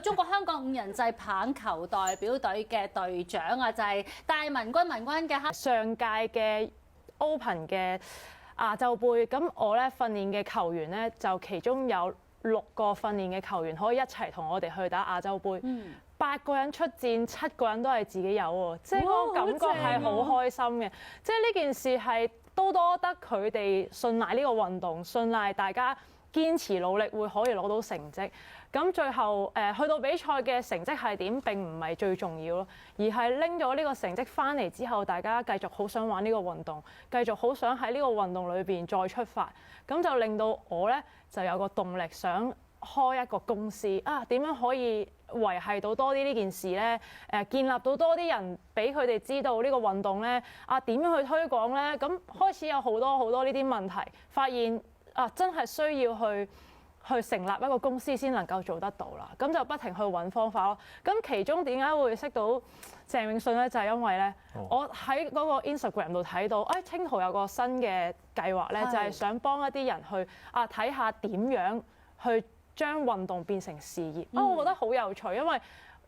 中國香港5人制棒球代表隊嘅隊長啊，就係戴文君嘅上屆嘅 Open 嘅亞洲杯，咁我咧訓練嘅球員咧就其中有6個訓練嘅球員可以一齊同我哋去打亞洲杯。8個人出戰，7個人都係自己有喎，即係嗰個感覺係好開心嘅。即係呢件事係都多得佢哋信賴呢個運動，信賴大家堅持努力會可以攞到成績。咁最後去到比賽嘅成績係點並唔係最重要咯，而係拎咗呢個成績翻嚟之後，大家繼續好想玩呢個運動，繼續好想喺呢個運動裏邊再出發，咁就令到我咧就有個動力想開一個公司啊，點樣可以維係到多啲呢件事咧？建立到多啲人俾佢哋知道呢個運動咧啊，點樣去推廣咧？咁開始有好多呢啲問題，發現啊真係需要去成立一個公司先能夠做得到啦。咁就不停去揾方法咯。咁其中點解會識到鄭泳舜咧？就係因為咧，我喺嗰個 Instagram 度睇到，清圖有個新嘅計劃咧，就係想幫一啲人去睇下點樣去將運動變成事業。我覺得好有趣，因為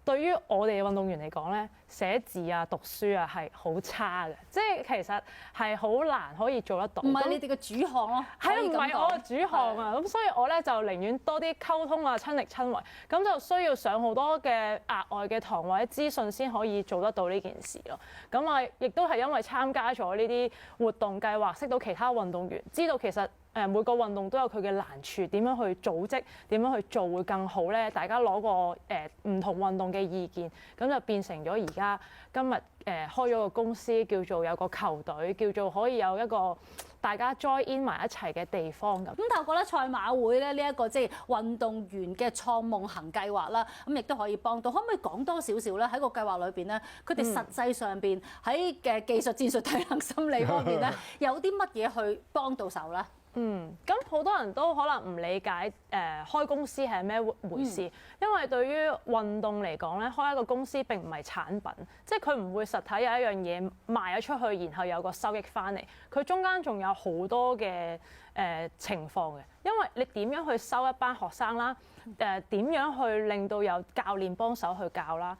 對於我哋運動員嚟講咧，寫字啊、讀書啊係好差嘅，即係其實係好難可以做得到。唔係你哋嘅主項咯，係啊，唔係我嘅主項啊。咁所以我咧就寧願多啲溝通啊、親力親為，咁就需要上好多嘅額外嘅堂或者資訊先可以做得到呢件事咯。咁啊，亦都係因為參加咗呢啲活動計劃，識到其他運動員，知道其實每個運動都有佢嘅難處，點樣去組織，點樣去做會更好咧？大家攞個唔同運動嘅意見，咁就變成咗而家今日開咗個公司，叫做有個球隊，叫做可以有一個大家 join in 埋一齊嘅地方咁。透過咧賽馬會咧呢一個即係運動員嘅創夢行計劃啦，咁亦都可以幫到。可唔可以講多少少咧？喺個計劃裏邊咧，佢哋實際上邊喺嘅技術、戰術、體能、心理方面咧，有啲乜嘢去幫到手咧？咁好多人都可能唔理解開公司係咩回事，因為對於運動嚟講咧，開一個公司並唔係產品，即係佢唔會實體有一樣嘢賣咗出去，然後有個收益翻嚟。佢中間仲有好多嘅情況嘅，因為你點樣去收一班學生啦，點樣去令到有教練幫手去教啦，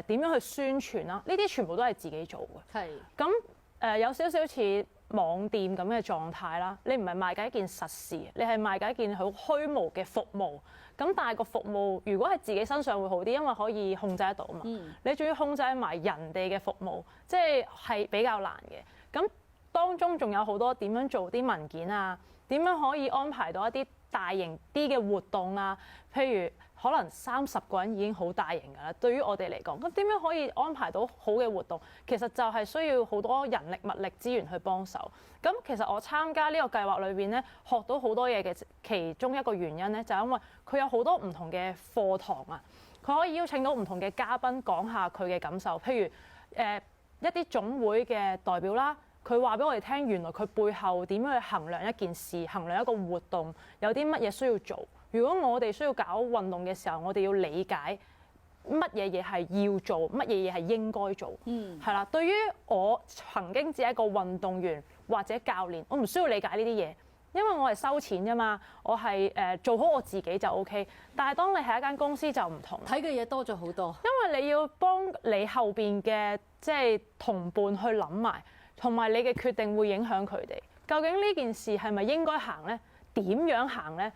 點樣去宣傳啦，呢啲全部都係自己做嘅。係咁有少少似網店咁嘅狀態啦，你唔係賣緊一件實事，你係賣緊一件好虛無嘅服務。咁但係個服務如果喺自己身上會好啲，因為可以控制得到嘛。你仲要控制埋人哋嘅服務，即係比較難嘅。咁當中仲有好多點樣做啲文件啊，點樣可以安排到一啲大型啲嘅活動啊，譬如可能30個人已經好大型㗎啦。對於我哋嚟講，咁點樣可以安排到好嘅活動？其實就係需要好多人力物力資源去幫手。咁其實我參加呢個計劃裏邊咧，學到好多嘢嘅其中一個原因咧，就係因為佢有好多唔同嘅課堂啊，佢可以邀請到唔同嘅嘉賓講下佢嘅感受，譬如一啲總會嘅代表啦。佢話俾我哋聽，原來佢背後點樣去衡量一件事，衡量一個活動，有啲乜嘢需要做。如果我哋需要搞運動嘅時候，我哋要理解乜嘢嘢係要做，乜嘢嘢係應該做。係啦。對於我曾經只係一個運動員或者教練，我唔需要理解呢啲嘢，因為我係收錢啫嘛。我係做好我自己就 OK。但係當你係一間公司就唔同，睇嘅嘢多咗好多，因為你要幫你後邊嘅即係同伴去諗埋。同埋你嘅決定會影響佢哋，究竟呢件事係咪應該行呢？點樣行呢？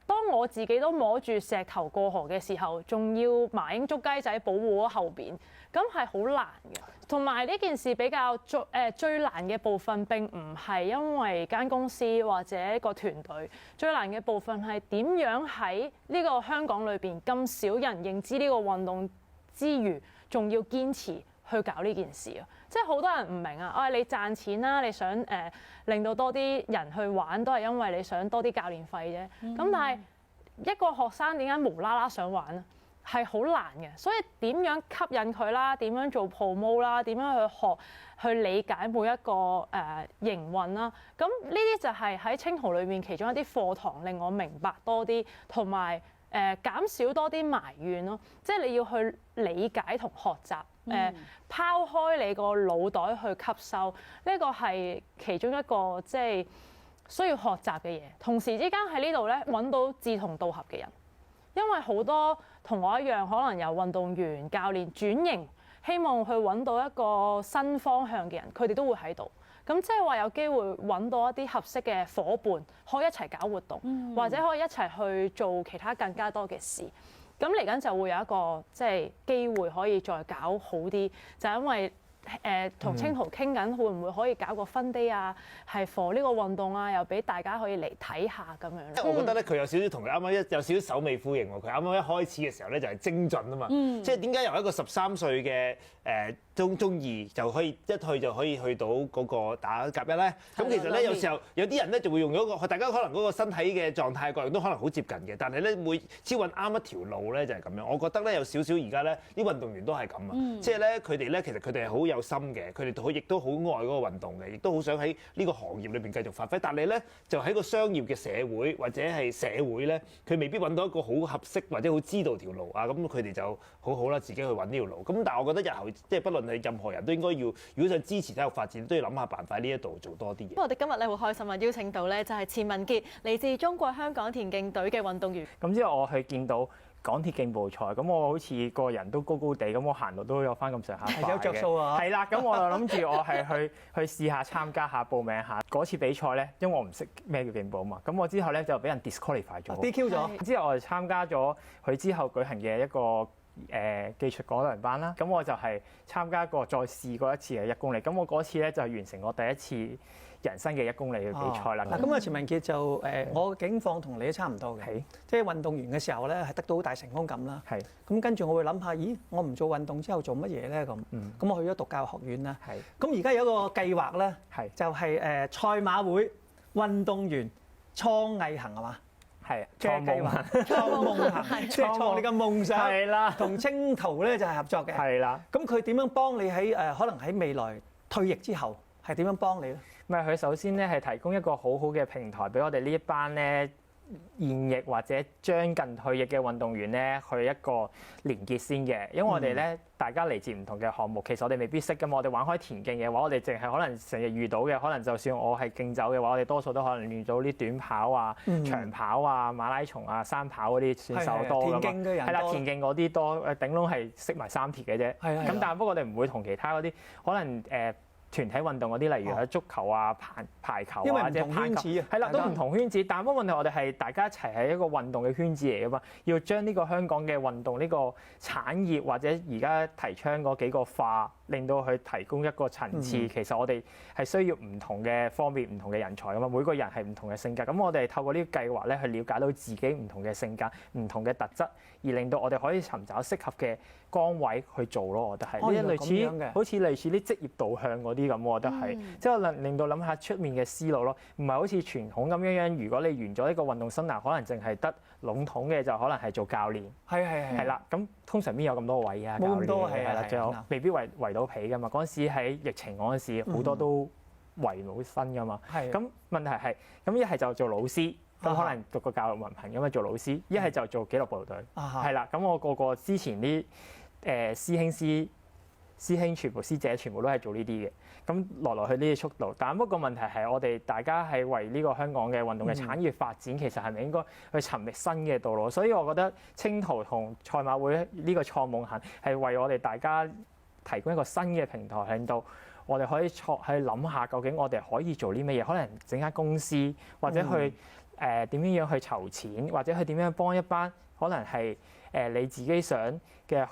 當我自己都摸住石頭過河嘅時候，仲要麻鷹捉雞仔保護我後邊，咁係好難嘅。同埋呢件事比較最難嘅部分並唔係因為間公司或者個團隊，最難嘅部分係點樣喺呢個香港裏邊咁少人認知呢個運動之餘，仲要堅持去搞呢件事啊！即係好多人唔明啊！你賺錢啦，你想令到多啲人去玩，都係因為你想多啲教練費啫。咁但係一個學生點解無啦啦想玩咧？係好難嘅。所以點樣吸引佢啦？點樣做 promo 啦？點樣去學去理解每一個營運啦？咁呢啲就係喺清圖裏面其中一啲課堂，令我明白多啲，同埋減少多啲埋怨咯。即係你要去理解同學習。拋開你個腦袋去吸收，呢個係其中一個即係需要學習嘅嘢。同時之間喺呢度咧揾到志同道合嘅人，因為好多同我一樣，可能由運動員、教練轉型，希望去揾到一個新方向嘅人，佢哋都會喺度。咁即係話有機會揾到一啲合適嘅伙伴，可以一齊搞活動，或者可以一齊去做其他更加多嘅事。咁嚟緊就會有一個即係機會可以再搞好啲，就因為同清圖傾緊會唔會可以搞個 fun day 啊，係 for 呢個運動啊，又俾大家可以嚟睇下咁樣。我覺得咧，佢有少少同佢啱啱有少少首尾呼應喎。佢啱啱一開始嘅時候咧就係精進啊嘛，即係點解由一個13歲嘅中二就可以一去就可以去到嗰個打甲一咧？咁其實咧有時候有啲人咧就會用咗個大家可能嗰個身體嘅狀態各樣都可能好接近嘅，但係咧每只揾啱一條路咧就係咁樣。我覺得咧有少少而家咧啲運動員都係咁啊，即係咧佢哋咧其實佢哋係好有心嘅，佢哋亦都好愛嗰個運動嘅，亦都好想喺呢個行業裏邊繼續發揮。但係咧就喺個商業嘅社會或者係社會咧，佢未必揾到一個好合適或者好知道條路啊。咁佢哋就好好啦，自己去揾呢條路。咁但係我覺得日後即係不論係任何人都應該要，如果想支持體育發展，都要諗下辦法呢一度做多啲嘢。我哋今日咧好開心啊，邀請到咧就係錢文傑，嚟自中國香港田徑隊嘅運動員。咁之後我去見到港鐵競步賽，咁我好似個人都高高地，咁我行路都有翻咁上下快嘅。有着數啊！係啦，咁我就諗住我係去試下參加下報名下嗰次比賽咧，因為我唔識咩叫競步啊嘛。咁我之後咧就俾人 disqualify 咗。DQ 咗。之後我就參加咗佢之後舉行嘅一個技術改良班啦。咁我就係參加過再試過一次嘅1公里。咁我嗰次咧就係完成我第一次人生嘅1公里嘅比賽啦。嗱，咁啊，錢文傑就我嘅境況同你都差唔多嘅，即係運動員嘅時候咧，係得到好大成功感啦。咁跟住我會諗下，咦，我唔做運動之後做乜嘢咧？咁我去咗讀教育學院啦。咁而家有一個計劃咧，就係賽馬會運動員創藝行係嘛？係創計劃，創夢行，即係創你嘅夢想。係啦，同清圖咧就係合作嘅。係啦。咁佢點樣幫你喺可能喺未來退役之後係點樣幫你咧？咪佢首先咧係提供一個好好嘅平台俾我哋呢一班咧現役或者將近退役嘅運動員咧去一個連結先嘅，因為我哋咧大家嚟自唔同嘅項目，其實我哋未必識㗎嘛。我哋玩開田徑嘅話，我哋淨係可能成日遇到嘅，可能就算我係競走嘅話，我哋多數都可能遇到啲短跑啊、長跑啊、馬拉松啊、山跑嗰啲選手多㗎嘛。田徑嘅人多。係啦，田徑嗰啲多，頂籠係識埋3鐵嘅啫。咁但係不過我哋唔會同其他嗰啲可能團體運動嗰啲，例如喺足球啊、排球啊或者攀球，係啦，都唔同圈子。但係問題我哋係大家一齊喺一個運動嘅圈子嚟㗎嘛，要將呢個香港嘅運動呢個產業或者而家提倡嗰幾個化，令到佢提供一個層次。其實我哋係需要唔同嘅方面、唔同嘅人才㗎嘛。每個人係唔同嘅性格，咁我哋透過呢個計劃咧，去了解到自己唔同嘅性格、唔同嘅特質，而令到我哋可以尋找適合嘅崗位去做咯。我覺得係呢啲類似好似類似啲職業導向嗰啲咁，我覺得係即係令到諗下出面嘅思路咯，唔係好似傳統咁樣。如果你完咗呢個運動生涯，可能淨係得籠統嘅就可能係做教練。係啦，咁通常邊有咁多位啊？冇咁多係啦，最後未必圍到皮㗎嘛。嗰陣時喺疫情嗰陣時，好多都圍冇身㗎嘛。咁問題係咁一係就做老師，咁可能讀個教育文憑咁啊做老師；一係就做紀律部隊。係啦，咁我個之前啲師兄全部師姐全部都係做呢啲嘅，咁來來去呢啲速度。但不過問題係我哋大家係為呢個香港嘅運動嘅產業發展，其實係咪應該去尋覓新嘅道路？所以我覺得清圖同賽馬會呢個創夢行係為我哋大家提供一個新嘅平台，令到我哋可以去諗下究竟我哋可以做啲乜嘢，可能整間公司或者去點樣去籌錢，或者去點樣幫一班可能係你自己想嘅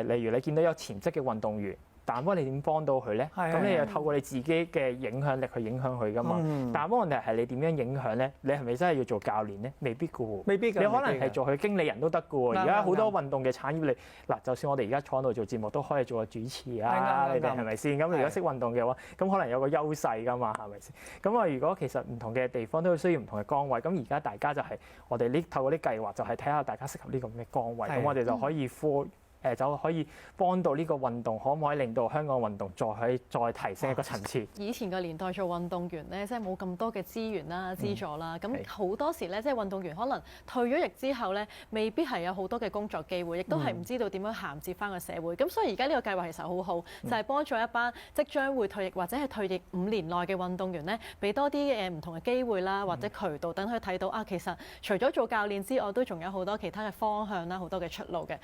例如你見到有潛質嘅運動員，但不過你點幫到佢咧？咁你又透過你自己嘅影響力去影響佢噶嘛？但不過問題係你點樣影響咧？你係咪真係要做教練咧？未必噶喎。未必㗎。你可能係做佢經理人都得噶喎。而家好多運動嘅產業，你嗱，就算我哋而家坐喺度做節目，都可以做個主持啊。你哋係咪先？咁如果識運動嘅話，咁可能有個優勢噶嘛？係咪先？咁啊，如果其實唔同嘅地方都需要唔同嘅崗位，咁而家大家就係我哋透過啲計劃，就係睇下大家適合呢個咩崗位，咁我哋就可以就可以幫到呢個運動，可唔可以令到香港運動再提升一個層次？以前個年代做運動員咧，即係冇咁多嘅資源啦、資助啦，咁好多時咧，即係運動員可能退咗役之後咧，未必係有好多嘅工作機會，亦都係唔知道點樣銜接翻個社會。咁所以而家呢個計劃其實好好，就係幫助一班即將會退役或者係退役5年內嘅運動員咧，俾多啲唔同嘅機會啦，或者渠道等佢睇到啊，其實除咗做教練之外，都仲有好多其他嘅方向啦，好多嘅出路嘅。